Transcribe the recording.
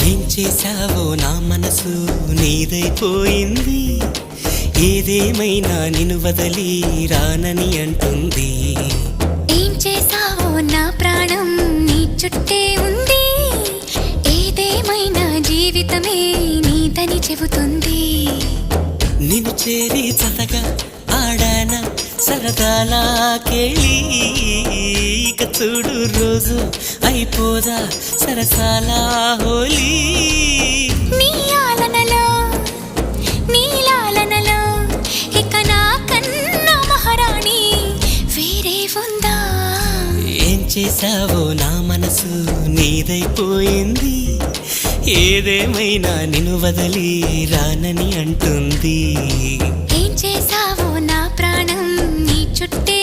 ఏం చేశావో నా మనసు నీదైపోయింది, ఏదేమైనా నిన్ను వదలి రానని అంటుంది. ఏం చేశావో నా ప్రాణం నీ చుట్టే ఉంది, ఏదేమైనా జీవితమే నీదని చెబుతుంది. నిన్ను చేరి చతగా ఆడాన సరదాలా కేళి, ఇక చూడు రోజు అయిపోదా సరసాలా హోలీ. నీ ఆలనలో నీ లాలనలో ఇక నా కన్నా మహారాణి వేరే ఉందా? ఏం చేశావో నా మనసు నీదైపోయింది, ఏదేమైనా నిన్ను వదలి రానని అంటుంది. ఏం చేశావో నా ప్రాణం నీ చుట్టే